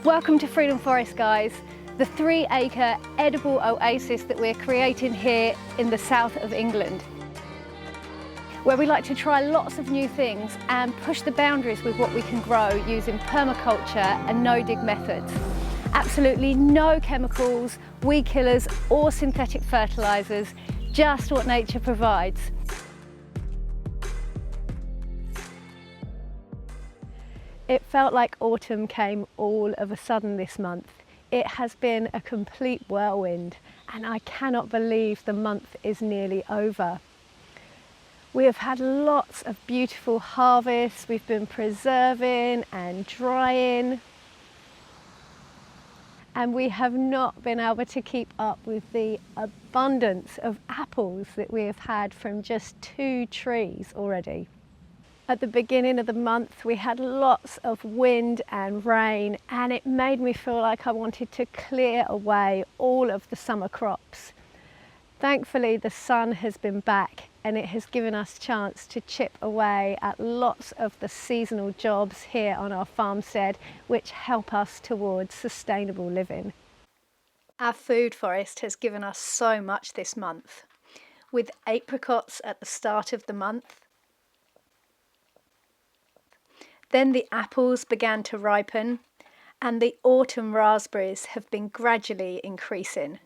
Welcome to Freedom Forest, guys, the 3-acre edible oasis that we're creating here in the south of England, where we like to try lots of new things and push the boundaries with what we can grow using permaculture and no-dig methods. Absolutely no chemicals, weed killers or synthetic fertilisers, just what nature provides. It felt like autumn came all of a sudden this month. It has been a complete whirlwind and I cannot believe the month is nearly over. We have had lots of beautiful harvests. We've been preserving and drying, and we have not been able to keep up with the abundance of apples that we have had from just 2 trees already. At the beginning of the month we had lots of wind and rain, and it made me feel like I wanted to clear away all of the summer crops. Thankfully the sun has been back and it has given us a chance to chip away at lots of the seasonal jobs here on our farmstead, which help us towards sustainable living. Our food forest has given us so much this month, with apricots at the start of the month. Then the apples began to ripen and the autumn raspberries have been gradually increasing.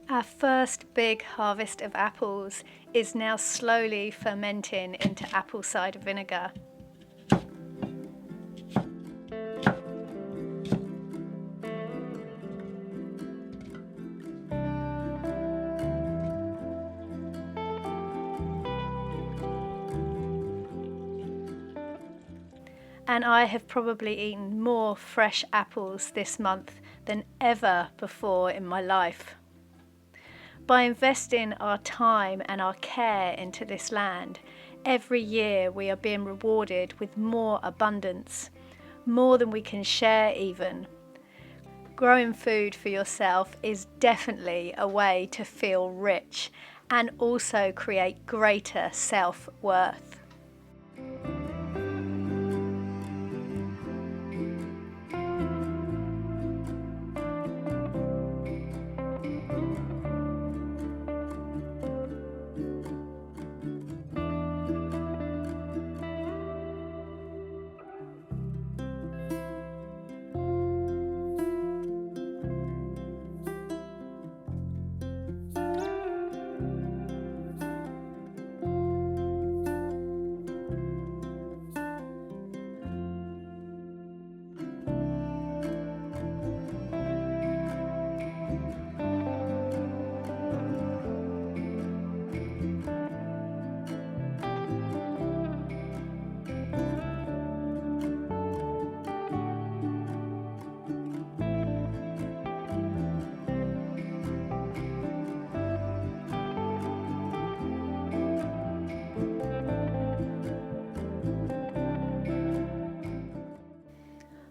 Our first big harvest of apples is now slowly fermenting into apple cider vinegar. And I have probably eaten more fresh apples this month than ever before in my life. By investing our time and our care into this land, every year we are being rewarded with more abundance, more than we can share even. Growing food for yourself is definitely a way to feel rich and also create greater self-worth.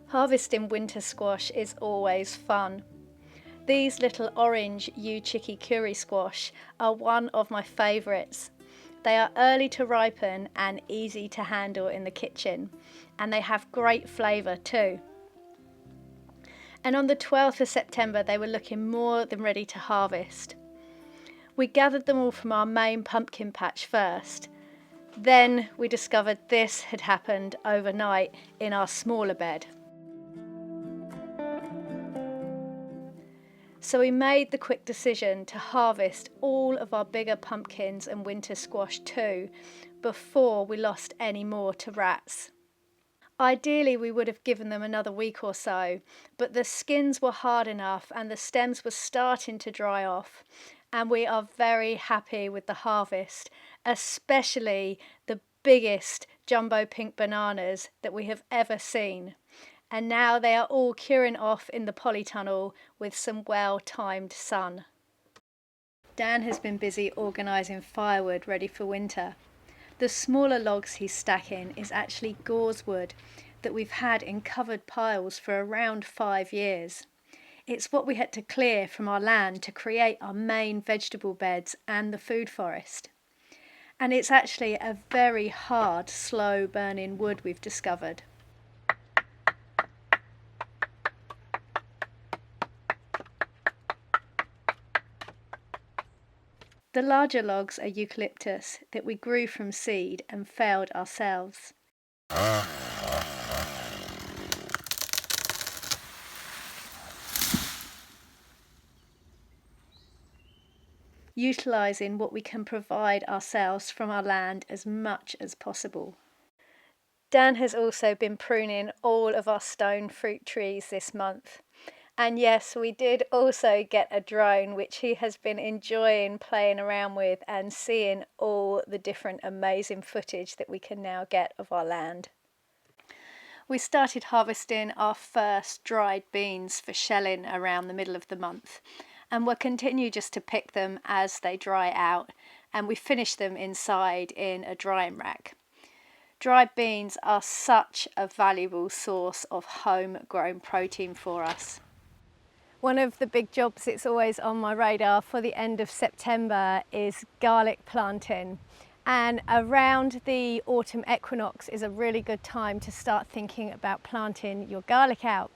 Harvesting winter squash is always fun. These little orange uchikikuri squash are one of my favourites. They are early to ripen and easy to handle in the kitchen, and they have great flavour too. And on the 12th of September they were looking more than ready to harvest. We gathered them all from our main pumpkin patch first. Then we discovered this had happened overnight in our smaller bed. So we made the quick decision to harvest all of our bigger pumpkins and winter squash too, before we lost any more to rats. Ideally we would have given them another week or so, but the skins were hard enough and the stems were starting to dry off, and we are very happy with the harvest, especially the biggest jumbo pink bananas that we have ever seen. And now they are all curing off in the polytunnel with some well-timed sun. Dan has been busy organising firewood ready for winter. The smaller logs he's stacking is actually gorse wood that we've had in covered piles for around 5 years. It's what we had to clear from our land to create our main vegetable beds and the food forest. And it's actually a very hard, slow burning wood we've discovered. The larger logs are eucalyptus that we grew from seed and felled ourselves. Utilising what we can provide ourselves from our land as much as possible. Dan has also been pruning all of our stone fruit trees this month. And yes, we did also get a drone, which he has been enjoying playing around with and seeing all the different amazing footage that we can now get of our land. We started harvesting our first dried beans for shelling around the middle of the month, and we'll continue just to pick them as they dry out, and we finish them inside in a drying rack. Dried beans are such a valuable source of homegrown protein for us. One of the big jobs that's always on my radar for the end of September is garlic planting. And around the autumn equinox is a really good time to start thinking about planting your garlic out,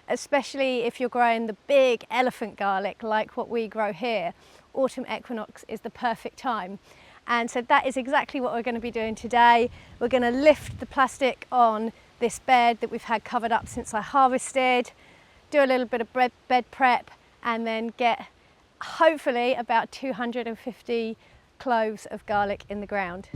especially if you're growing the big elephant garlic like what we grow here. Autumn equinox is the perfect time. And so that is exactly what we're going to be doing today. We're going to lift the plastic on this bed that we've had covered up since I harvested, do a little bit of bed prep, and then get hopefully about 250 cloves of garlic in the ground.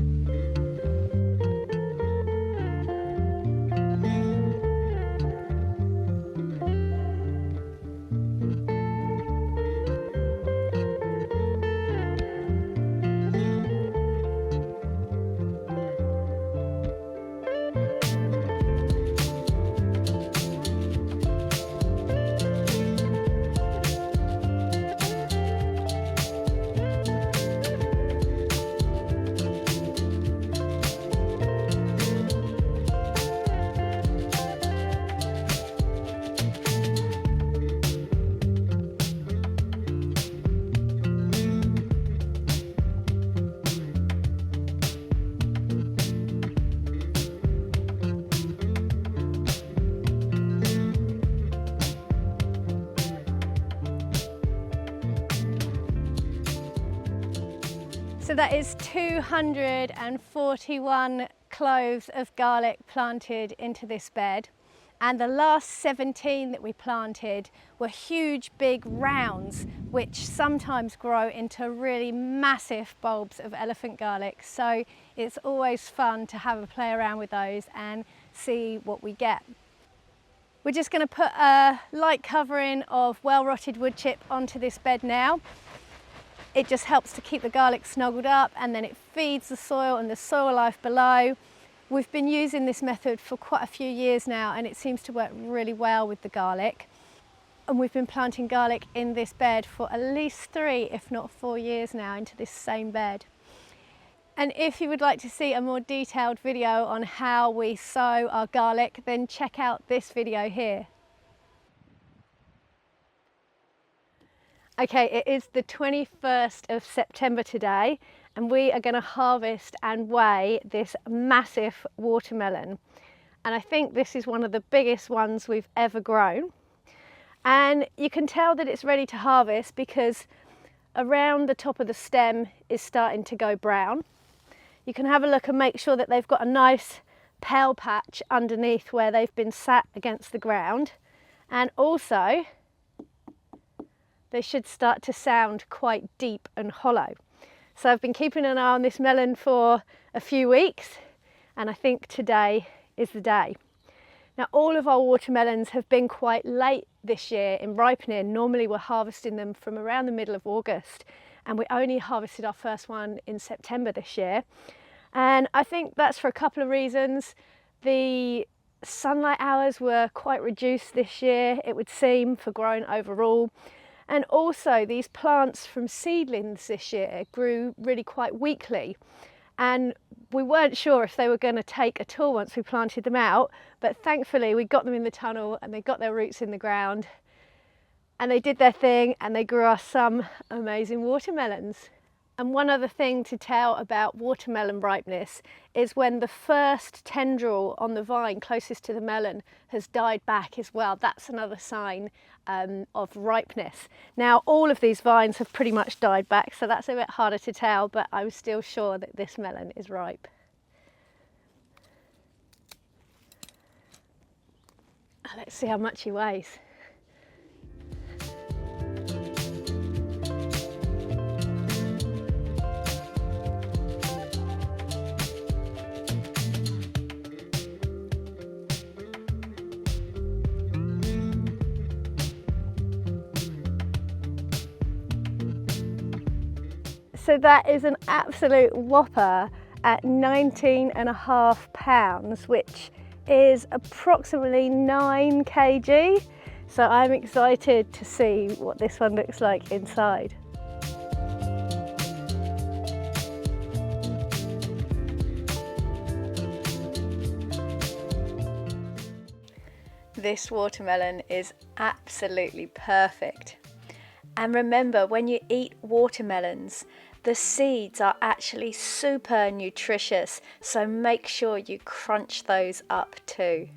So that is 241 cloves of garlic planted into this bed. And the last 17 that we planted were huge big rounds, which sometimes grow into really massive bulbs of elephant garlic. So it's always fun to have a play around with those and see what we get. We're just going to put a light covering of well-rotted wood chip onto this bed now. It just helps to keep the garlic snuggled up, and then it feeds the soil and the soil life below. We've been using this method for quite a few years now, and it seems to work really well with the garlic. And we've been planting garlic in this bed for at least 3, if not 4 years now, into this same bed. And if you would like to see a more detailed video on how we sow our garlic, then check out this video here. Okay, it is the 21st of September today, and we are going to harvest and weigh this massive watermelon. And I think this is one of the biggest ones we've ever grown. And you can tell that it's ready to harvest because around the top of the stem is starting to go brown. You can have a look and make sure that they've got a nice pale patch underneath where they've been sat against the ground. And also, they should start to sound quite deep and hollow. So I've been keeping an eye on this melon for a few weeks, and I think today is the day. Now, all of our watermelons have been quite late this year in ripening. Normally we're harvesting them from around the middle of August, and we only harvested our first one in September this year. And I think that's for a couple of reasons. The sunlight hours were quite reduced this year, it would seem, for growing overall. And also these plants from seedlings this year grew really quite weakly. and we weren't sure if they were going to take at all once we planted them out, but thankfully we got them in the tunnel and they got their roots in the ground and they did their thing and they grew us some amazing watermelons. And one other thing to tell about watermelon ripeness is when the first tendril on the vine closest to the melon has died back as well. That's another sign of ripeness. Now all of these vines have pretty much died back, so that's a bit harder to tell, but I'm still sure that this melon is ripe. Let's see how much he weighs. So that is an absolute whopper at 19.5 pounds, which is approximately 9 kg. So I'm excited to see what this one looks like inside. This watermelon is absolutely perfect. And remember, when you eat watermelons, the seeds are actually super nutritious, so make sure you crunch those up too.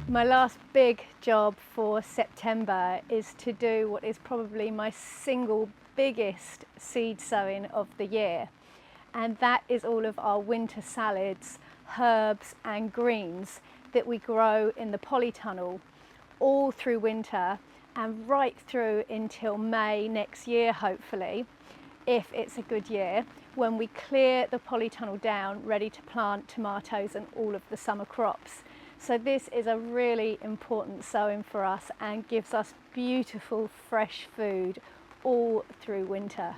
My last big job for September is to do what is probably my single biggest seed sowing of the year, and that is all of our winter salads, herbs and greens that we grow in the polytunnel all through winter and right through until May next year, hopefully, if it's a good year, when we clear the polytunnel down ready to plant tomatoes and all of the summer crops. So this is a really important sowing for us and gives us beautiful fresh food all through winter.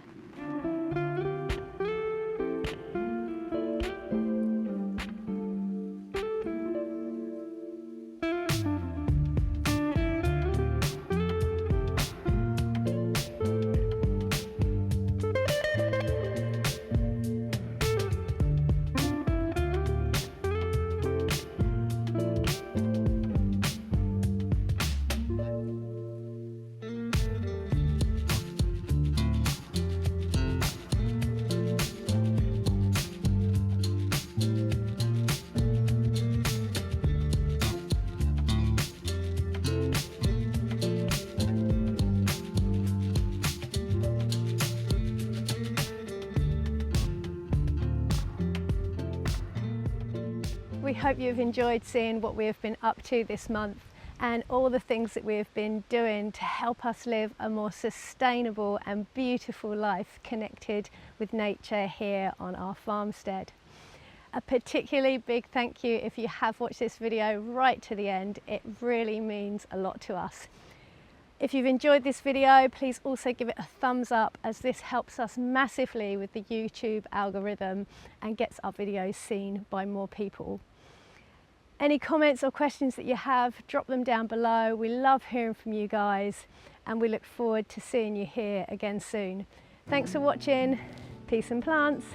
We hope you've enjoyed seeing what we have been up to this month and all the things that we have been doing to help us live a more sustainable and beautiful life connected with nature here on our farmstead. A particularly big thank you if you have watched this video right to the end. It really means a lot to us. If you've enjoyed this video, please also give it a thumbs up, as this helps us massively with the YouTube algorithm and gets our videos seen by more people. Any comments or questions that you have, drop them down below. We love hearing from you guys and we look forward to seeing you here again soon. Thanks for watching. Peace and plants.